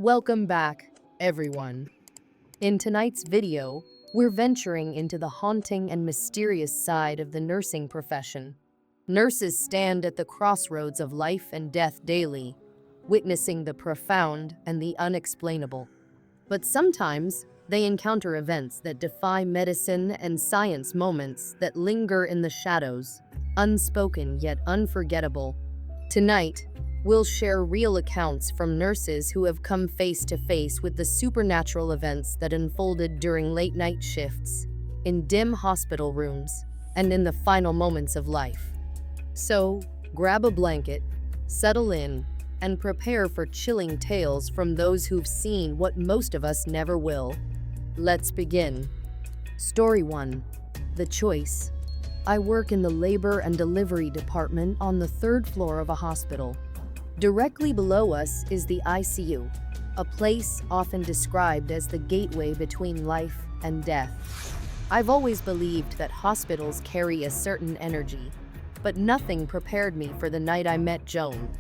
Welcome back, everyone. In tonight's video, we're venturing into the haunting and mysterious side of the nursing profession. Nurses stand at the crossroads of life and death daily, witnessing the profound and the unexplainable. But sometimes, they encounter events that defy medicine and science, moments that linger in the shadows, unspoken yet unforgettable. Tonight, we'll share real accounts from nurses who have come face to face with the supernatural events that unfolded during late-night shifts, in dim hospital rooms, and in the final moments of life. So, grab a blanket, settle in, and prepare for chilling tales from those who've seen what most of us never will. Let's begin. Story 1. The Choice. I work in the labor and delivery department on the third floor of a hospital. Directly below us is the ICU, a place often described as the gateway between life and death. I've always believed that hospitals carry a certain energy, but nothing prepared me for the night I met Joan.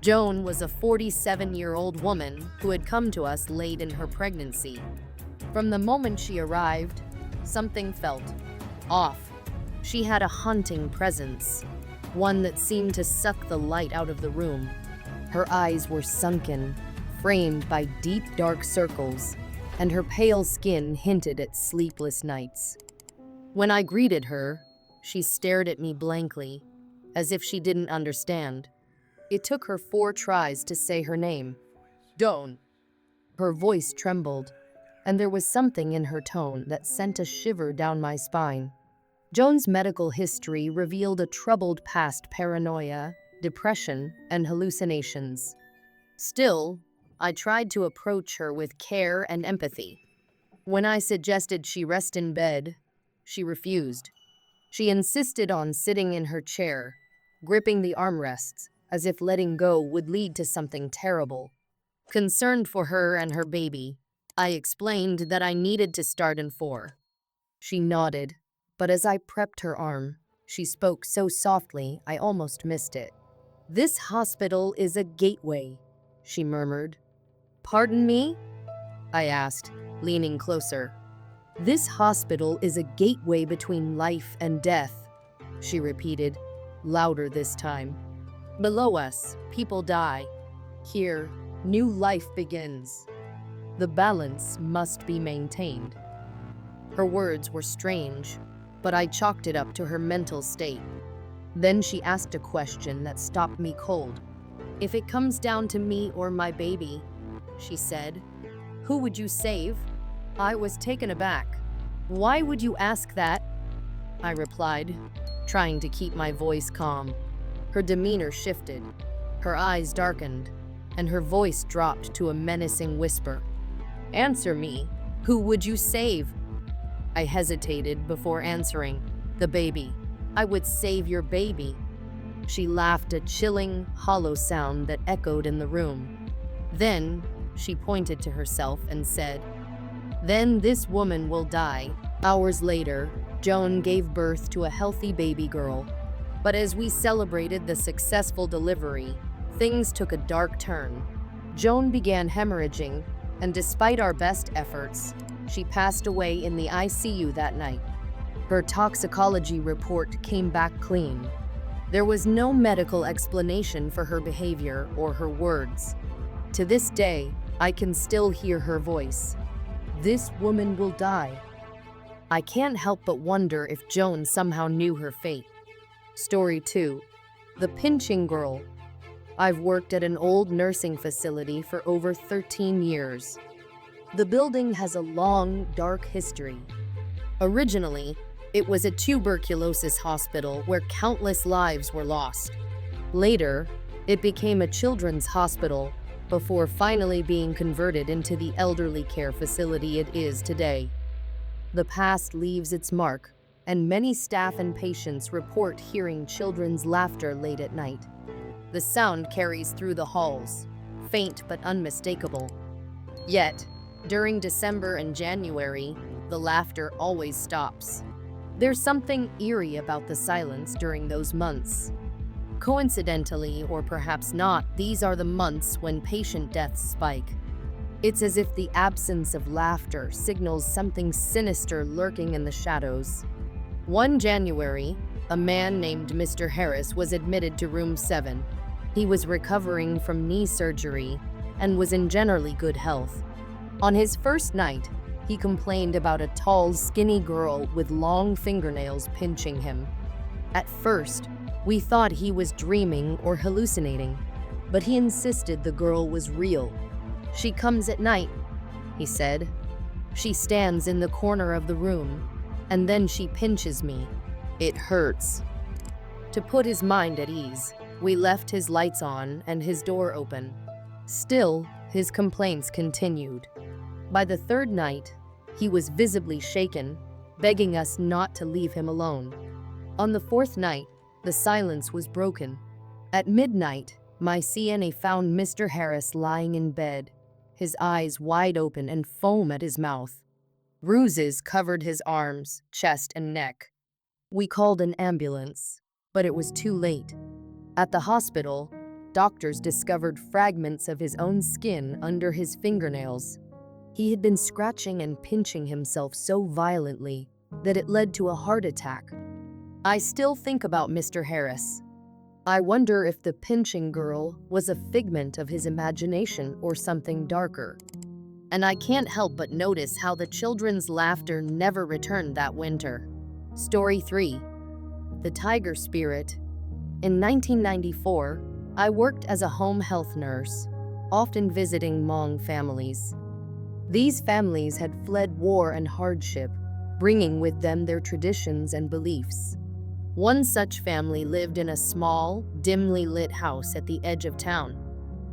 Joan was a 47-year-old woman who had come to us late in her pregnancy. From the moment she arrived, something felt off. She had a haunting presence, one that seemed to suck the light out of the room. Her eyes were sunken, framed by deep dark circles, and her pale skin hinted at sleepless nights. When I greeted her, she stared at me blankly, as if she didn't understand. It took her 4 tries to say her name. Joan. Her voice trembled, and there was something in her tone that sent a shiver down my spine. Joan's medical history revealed a troubled past, paranoia, depression, and hallucinations. Still, I tried to approach her with care and empathy. When I suggested she rest in bed, she refused. She insisted on sitting in her chair, gripping the armrests, as if letting go would lead to something terrible. Concerned for her and her baby, I explained that I needed to start in 4. She nodded, but as I prepped her arm, she spoke so softly I almost missed it. "This hospital is a gateway," she murmured. "Pardon me?" I asked, leaning closer. "This hospital is a gateway between life and death," she repeated, louder this time. "Below us, people die. Here, new life begins. The balance must be maintained." Her words were strange, but I chalked it up to her mental state. Then she asked a question that stopped me cold. "If it comes down to me or my baby," she said, "who would you save?" I was taken aback. "Why would you ask that?" I replied, trying to keep my voice calm. Her demeanor shifted, her eyes darkened, and her voice dropped to a menacing whisper. "Answer me. Who would you save?" I hesitated before answering. "The baby. I would save your baby." She laughed, a chilling, hollow sound that echoed in the room. Then she pointed to herself and said, "Then this woman will die." Hours later, Joan gave birth to a healthy baby girl. But as we celebrated the successful delivery, things took a dark turn. Joan began hemorrhaging, and despite our best efforts, she passed away in the ICU that night. Her toxicology report came back clean. There was no medical explanation for her behavior or her words. To this day, I can still hear her voice. "This woman will die." I can't help but wonder if Joan somehow knew her fate. Story 2. The Pinching Girl. I've worked at an old nursing facility for over 13 years. The building has a long, dark history. Originally, it was a tuberculosis hospital where countless lives were lost. Later, it became a children's hospital before finally being converted into the elderly care facility it is today. The past leaves its mark, and many staff and patients report hearing children's laughter late at night. The sound carries through the halls, faint but unmistakable. Yet, during December and January, the laughter always stops. There's something eerie about the silence during those months. Coincidentally, or perhaps not, these are the months when patient deaths spike. It's as if the absence of laughter signals something sinister lurking in the shadows. One January, a man named Mr. Harris was admitted to room 7. He was recovering from knee surgery and was in generally good health. On his first night, he complained about a tall, skinny girl with long fingernails pinching him. At first, we thought he was dreaming or hallucinating, but he insisted the girl was real. "She comes at night," he said. "She stands in the corner of the room, and then she pinches me. It hurts." To put his mind at ease, we left his lights on and his door open. Still, his complaints continued. By the third night, he was visibly shaken, begging us not to leave him alone. On the fourth night, the silence was broken. At midnight, my CNA found Mr. Harris lying in bed, his eyes wide open and foam at his mouth. Bruises covered his arms, chest, and neck. We called an ambulance, but it was too late. At the hospital, doctors discovered fragments of his own skin under his fingernails. He had been scratching and pinching himself so violently that it led to a heart attack. I still think about Mr. Harris. I wonder if the pinching girl was a figment of his imagination or something darker. And I can't help but notice how the children's laughter never returned that winter. Story 3. The Tiger Spirit. In 1994, I worked as a home health nurse, often visiting Hmong families. These families had fled war and hardship, bringing with them their traditions and beliefs. One such family lived in a small, dimly lit house at the edge of town.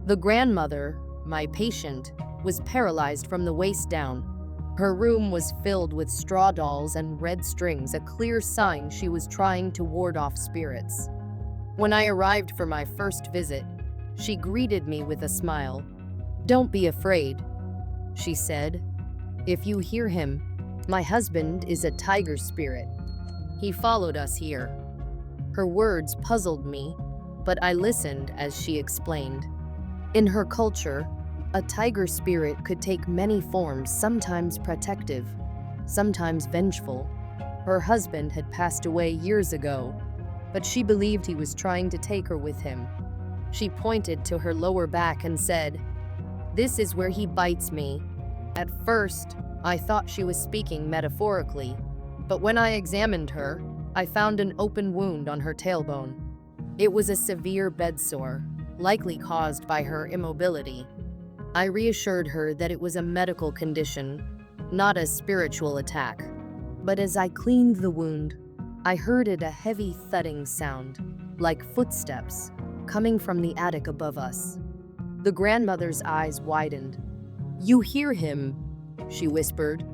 The grandmother, my patient, was paralyzed from the waist down. Her room was filled with straw dolls and red strings, a clear sign she was trying to ward off spirits. When I arrived for my first visit, she greeted me with a smile. "Don't be afraid," she said. "If you hear him, my husband is a tiger spirit. He followed us here." Her words puzzled me, but I listened as she explained. In her culture, a tiger spirit could take many forms, sometimes protective, sometimes vengeful. Her husband had passed away years ago, but she believed he was trying to take her with him. She pointed to her lower back and said, "This is where he bites me." At first, I thought she was speaking metaphorically, but when I examined her, I found an open wound on her tailbone. It was a severe bed sore, likely caused by her immobility. I reassured her that it was a medical condition, not a spiritual attack. But as I cleaned the wound, I heard a heavy thudding sound, like footsteps, coming from the attic above us. The grandmother's eyes widened. "You hear him," she whispered.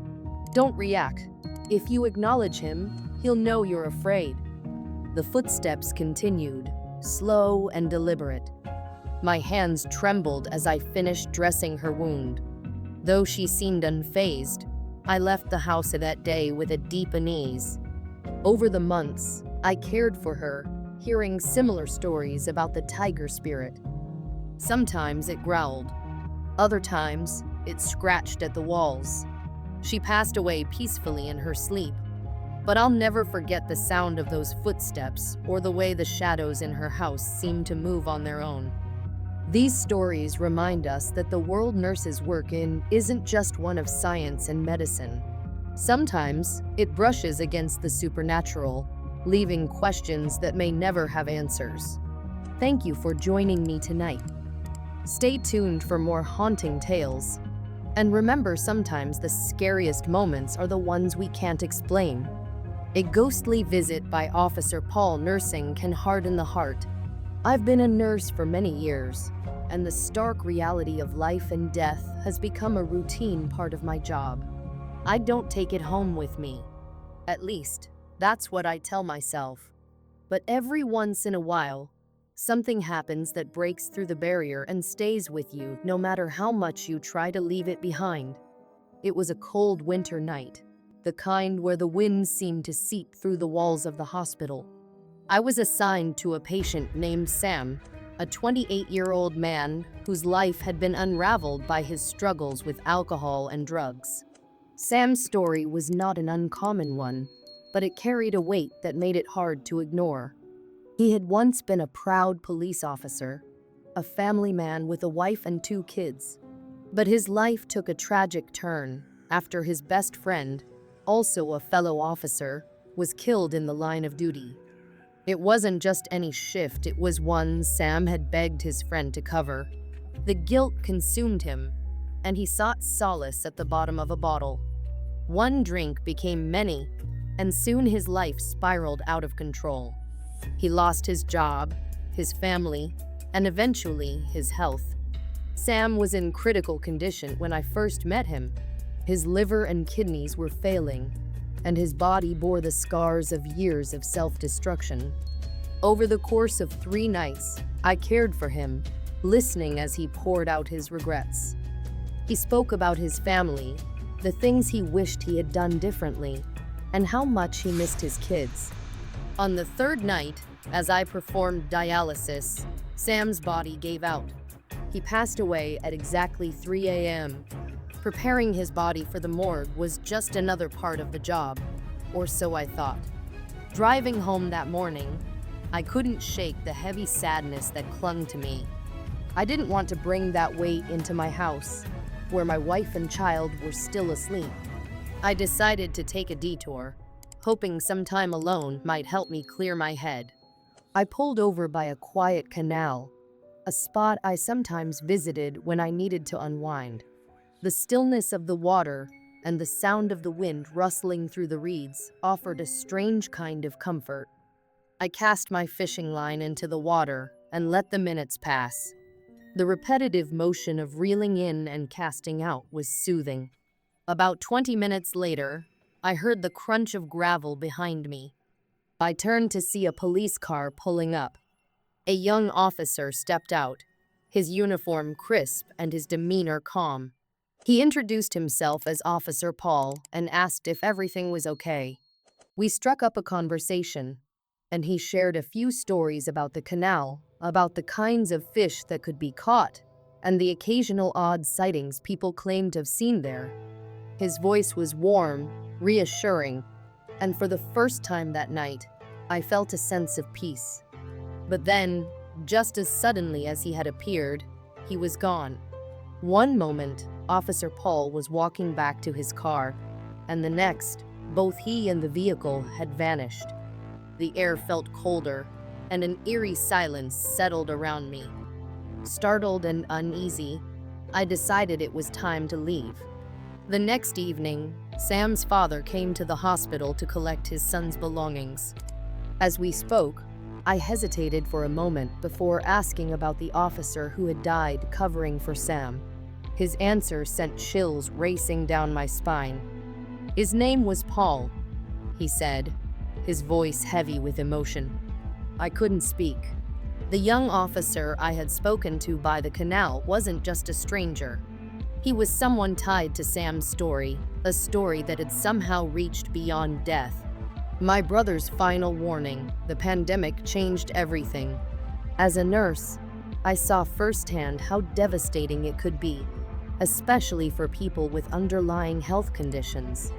"Don't react. If you acknowledge him, he'll know you're afraid." The footsteps continued, slow and deliberate. My hands trembled as I finished dressing her wound. Though she seemed unfazed, I left the house that day with a deep unease. Over the months, I cared for her, hearing similar stories about the tiger spirit. Sometimes it growled. Other times, it scratched at the walls. She passed away peacefully in her sleep, but I'll never forget the sound of those footsteps or the way the shadows in her house seemed to move on their own. These stories remind us that the world nurses work in isn't just one of science and medicine. Sometimes it brushes against the supernatural, leaving questions that may never have answers. Thank you for joining me tonight. Stay tuned for more haunting tales. And remember, sometimes the scariest moments are the ones we can't explain. A ghostly visit by Officer Paul nursing can harden the heart. I've been a nurse for many years, and the stark reality of life and death has become a routine part of my job. I don't take it home with me. At least, that's what I tell myself. But every once in a while, something happens that breaks through the barrier and stays with you no matter how much you try to leave it behind. It was a cold winter night, the kind where the wind seemed to seep through the walls of the hospital. I was assigned to a patient named Sam. a 28-year-old man whose life had been unraveled by his struggles with alcohol and drugs. Sam's story was not an uncommon one, but it carried a weight that made it hard to ignore. He had once been a proud police officer, a family man with a wife and 2 kids. But his life took a tragic turn after his best friend, also a fellow officer, was killed in the line of duty. It wasn't just any shift, it was one Sam had begged his friend to cover. The guilt consumed him, and he sought solace at the bottom of a bottle. One drink became many, and soon his life spiraled out of control. He lost his job, his family, and eventually his health. Sam was in critical condition when I first met him. His liver and kidneys were failing, and his body bore the scars of years of self-destruction. Over the course of 3 nights, I cared for him, listening as he poured out his regrets. He spoke about his family, the things he wished he had done differently, and how much he missed his kids. On the 3rd night, as I performed dialysis, Sam's body gave out. He passed away at exactly 3 a.m. Preparing his body for the morgue was just another part of the job, or so I thought. Driving home that morning, I couldn't shake the heavy sadness that clung to me. I didn't want to bring that weight into my house, where my wife and child were still asleep. I decided to take a detour, hoping some time alone might help me clear my head. I pulled over by a quiet canal, a spot I sometimes visited when I needed to unwind. The stillness of the water and the sound of the wind rustling through the reeds offered a strange kind of comfort. I cast my fishing line into the water and let the minutes pass. The repetitive motion of reeling in and casting out was soothing. About 20 minutes later, I heard the crunch of gravel behind me. I turned to see a police car pulling up. A young officer stepped out, his uniform crisp and his demeanor calm. He introduced himself as Officer Paul and asked if everything was okay. We struck up a conversation, and he shared a few stories about the canal, about the kinds of fish that could be caught, and the occasional odd sightings people claimed to have seen there. His voice was warm, reassuring, and for the first time that night, I felt a sense of peace. But then, just as suddenly as he had appeared, he was gone. One moment, Officer Paul was walking back to his car, and the next, both he and the vehicle had vanished. The air felt colder, and an eerie silence settled around me. Startled and uneasy, I decided it was time to leave. The next evening, Sam's father came to the hospital to collect his son's belongings. As we spoke, I hesitated for a moment before asking about the officer who had died covering for Sam. His answer sent chills racing down my spine. His name was Paul, he said, his voice heavy with emotion. I couldn't speak. The young officer I had spoken to by the canal wasn't just a stranger. He was someone tied to Sam's story, a story that had somehow reached beyond death. My brother's final warning, the pandemic changed everything. As a nurse, I saw firsthand how devastating it could be, especially for people with underlying health conditions.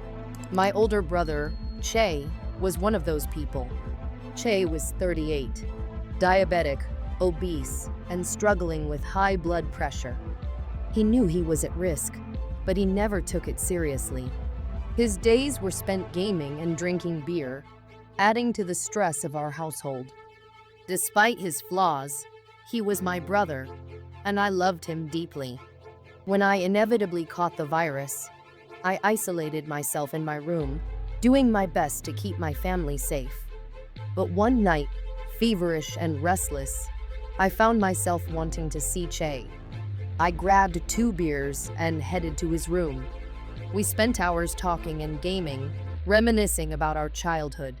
My older brother, Che, was one of those people. Che was 38, diabetic, obese, and struggling with high blood pressure. He knew he was at risk, but he never took it seriously. His days were spent gaming and drinking beer, adding to the stress of our household. Despite his flaws, he was my brother, and I loved him deeply. When I inevitably caught the virus, I isolated myself in my room, doing my best to keep my family safe. But one night, feverish and restless, I found myself wanting to see Che. I grabbed 2 beers and headed to his room. We spent hours talking and gaming, reminiscing about our childhood.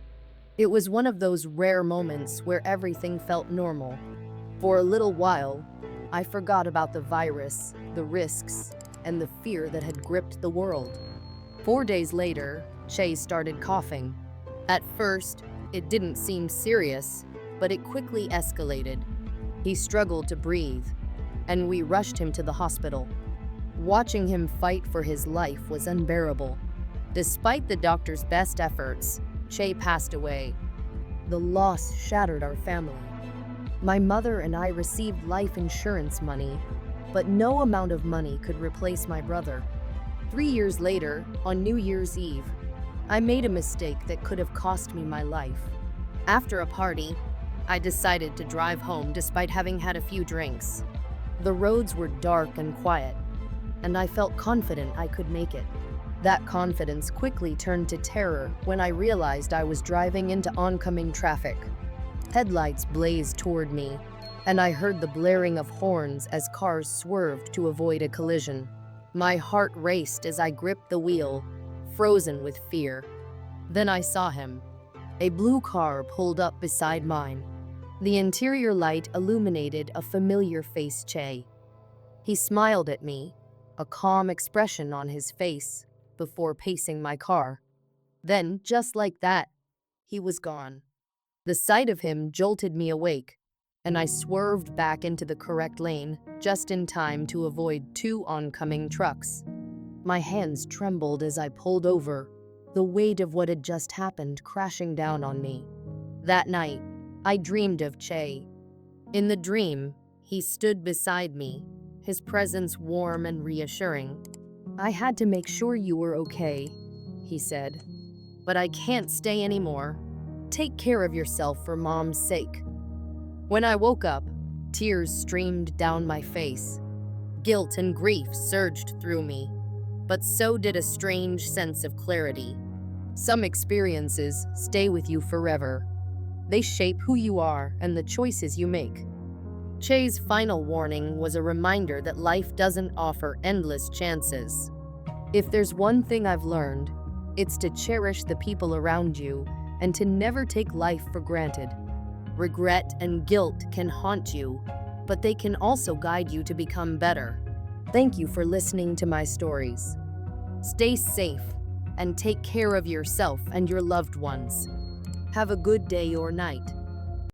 It was one of those rare moments where everything felt normal. For a little while, I forgot about the virus, the risks, and the fear that had gripped the world. 4 days later, Che started coughing. At first, it didn't seem serious, but it quickly escalated. He struggled to breathe, and we rushed him to the hospital. Watching him fight for his life was unbearable. Despite the doctor's best efforts, Che passed away. The loss shattered our family. My mother and I received life insurance money, but no amount of money could replace my brother. 3 years later, on New Year's Eve, I made a mistake that could have cost me my life. After a party, I decided to drive home despite having had a few drinks. The roads were dark and quiet, and I felt confident I could make it. That confidence quickly turned to terror when I realized I was driving into oncoming traffic. Headlights blazed toward me, and I heard the blaring of horns as cars swerved to avoid a collision. My heart raced as I gripped the wheel, frozen with fear. Then I saw him. A blue car pulled up beside mine. The interior light illuminated a familiar face, Che. He smiled at me, a calm expression on his face, before pacing my car. Then, just like that, he was gone. The sight of him jolted me awake, and I swerved back into the correct lane just in time to avoid 2 oncoming trucks. My hands trembled as I pulled over, the weight of what had just happened crashing down on me. That night, I dreamed of Che. In the dream, he stood beside me, his presence warm and reassuring. "I had to make sure you were okay," he said. "But I can't stay anymore. Take care of yourself for Mom's sake." When I woke up, tears streamed down my face. Guilt and grief surged through me, but so did a strange sense of clarity. Some experiences stay with you forever. They shape who you are and the choices you make. Che's final warning was a reminder that life doesn't offer endless chances. If there's one thing I've learned, it's to cherish the people around you and to never take life for granted. Regret and guilt can haunt you, but they can also guide you to become better. Thank you for listening to my stories. Stay safe and take care of yourself and your loved ones. Have a good day or night.